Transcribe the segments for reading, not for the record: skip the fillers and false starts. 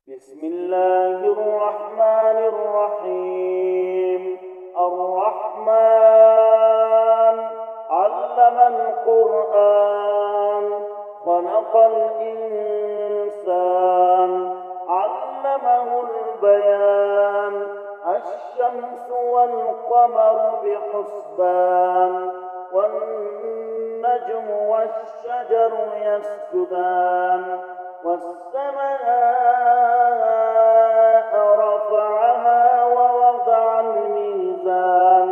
بسم الله الرحمن الرحيم. الرحمن علم القرآن، خلق الإنسان، علمه البيان. الشمس والقمر بحسبان، والنجم والشجر يسجدان. والسماء رفعها ووضع الميزان،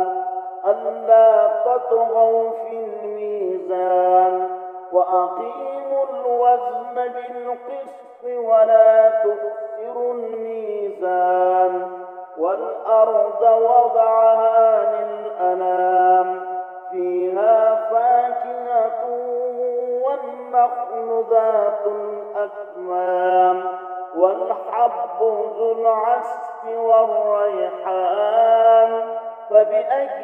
ألا تطغوا في الميزان، وأقيموا الوزن بالقسط ولا تخسروا الميزان. والأرض وضعها للأنام، فيها فاكهة والنخل ذات الأكمام، والحب ذو العصف والريحان. فبأي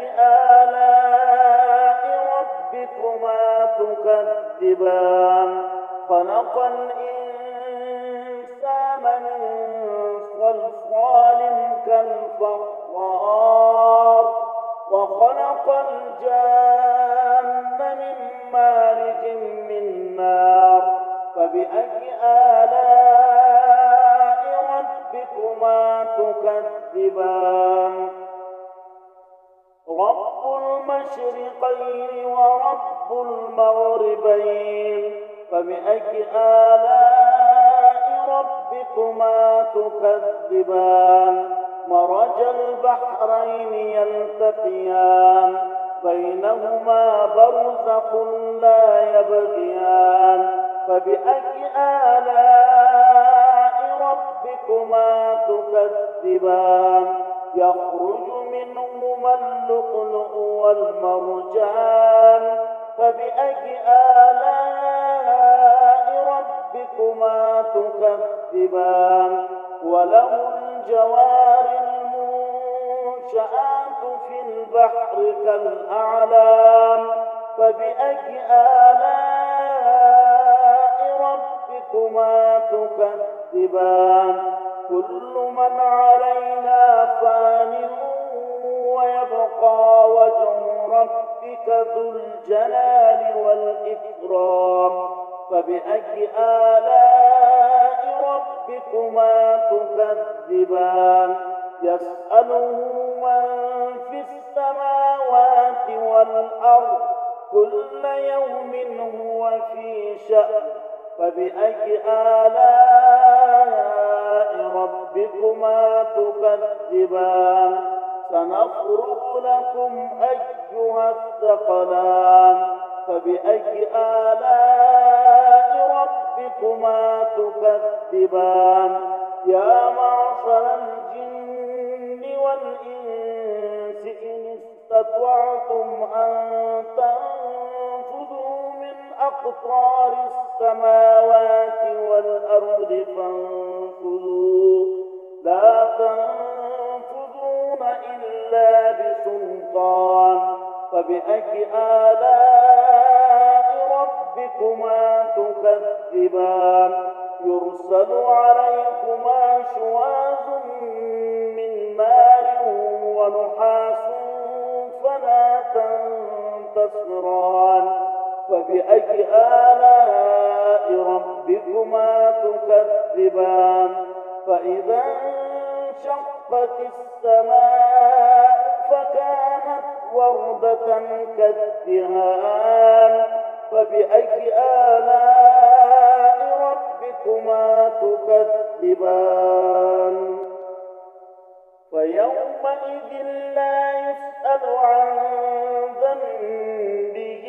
آلاء ربكما تكذبان؟ خلق الإنسان من صلصال كالفخار، وخلق الجان من مارج من نار. فبأي آلاء ربكما تكذبان؟ رب المشرقين ورب المغربين. فبأي آلاء ربكما تكذبان؟ مرج البحرين يلتقيان، بينهما برزخ لا يبغيان. فبأي آلاء ربكما تكذبان؟ يخرج منهما اللؤلؤ والمرجان. فبأي آلاء ربكما تكذبان؟ وله الجوار المنشآت في البحر كالأعلام. فبأي آلاء ربكما تكذبان؟ كل من عليها فان، ويبقى وجه ربك ذو الجلال والإكرام. فبأي آلاء ربكما تكذبان؟ يسأله من في السماوات والأرض، كل يوم هو في شأن. فبأي آلاء ربكما تكذبان؟ سنفرغ لكم أيها الثقلان. فبأي آلاء ربكما تكذبان؟ يا معشر الجن والإنس إن استطعتم أن تنفذوا من أقطار السماوات والأرض فانفذوا، لا تنفذون إلا بسلطان. فبأي آلاء ربكما تكذبان؟ يرسل عليكما شواظ من نار ونحاس فلا تنتصران. فبأي آلاء ربكما تكذبان؟ فإذا انشقت السماء فكانت وردة كالدهان. فبأي آلاء ربكما تكذبان؟ فيومئذ لا يسأل عن ذنبه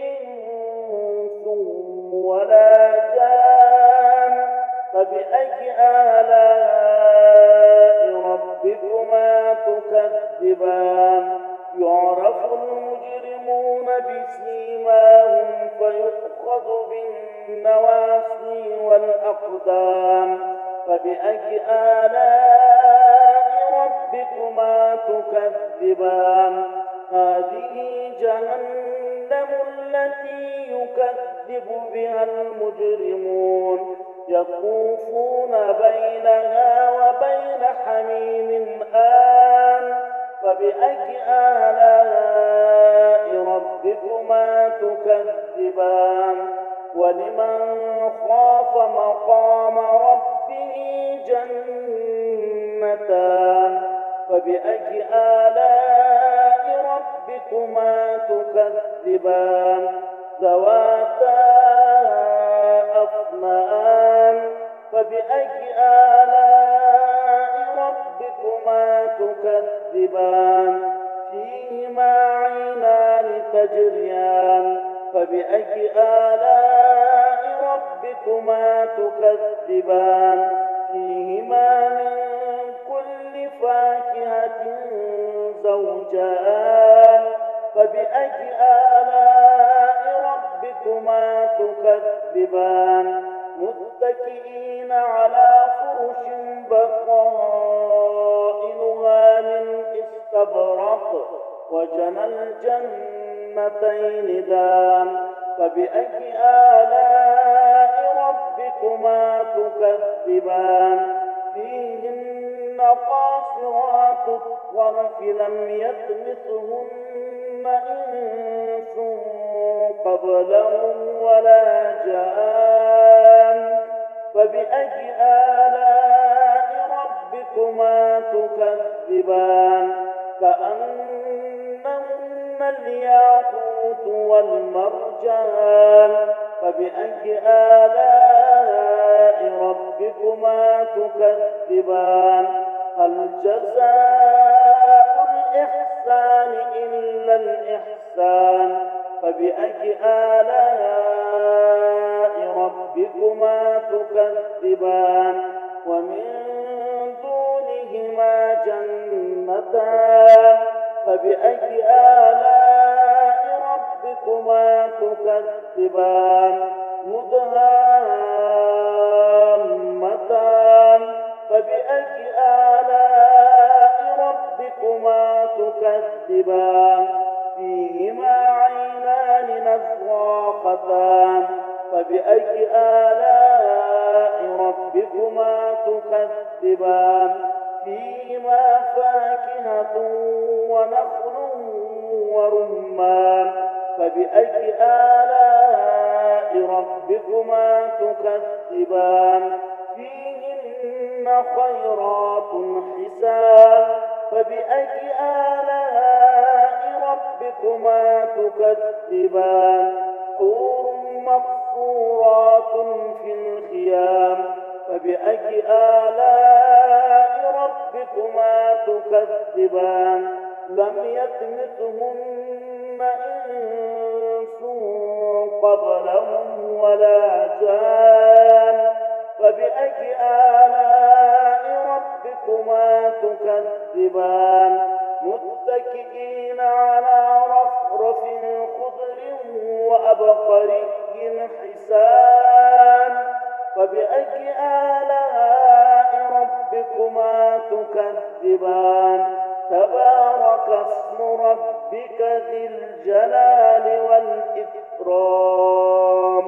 إنس ولا جان. فبأي آلاء ربكما تكذبان؟ يعرف المجرمون بسيماهم فيؤخذ بالنواصي والأقدام. فبأي آلاء ربكما تكذبان؟ هذه جهنم التي يكذب بها المجرمون. يطوفون بينها وبين حميم آن فبأي آلاء ربكما تكذبان ولمن خاف مقام ربه جنتان فبأي آلاء ربكما تكذبان ذواتا أفنان فبأي آلاء ربكما تكذبان فيهما عينان تجريان فبأي آلاء ربكما تكذبان فيهما من كل فاكهة زوجان فبأي آلاء ربكما تكذبان متكئين على فرش بطائنها من استبرق وجنى الجنتين دان فبأي آلاء ربكما تكذبان فيهن قاصرات الطرف لم يطمثهن إنس قبلهم ولا جان فبأي آلاء ربكما تكذبان كأنهن الياقوت والمرجان فبأي آلاء ربكما تكذبان هل جزاء الإحسان إلا الإحسان فبأي آلاء ربكما تكذبان ومن دونهما جنتان فبأي آلاء ربكما تكذبان مدهامتان فبأي آلاء ربكما تكذبان فيهما عينان نضاختان فبأي آلاء ربكما تكذبان فيهما فاكهة ونخل ورمان فبأي آلاء ربكما تكذبان فيهن خيرات حسان فبأي آلاء ربكما تكذبان حور مقصورات في الخيام فبأي آلاء ربكما تكذبان لم يطمثهن إنس قبلهم ولا جان فبأي آلاء ربكما تكذبان متكئين على رفرف خضر وأبقري حسان فبأي آلاء ربكما تكذبان تبارك اسم ربك ذي الجلال والإكرام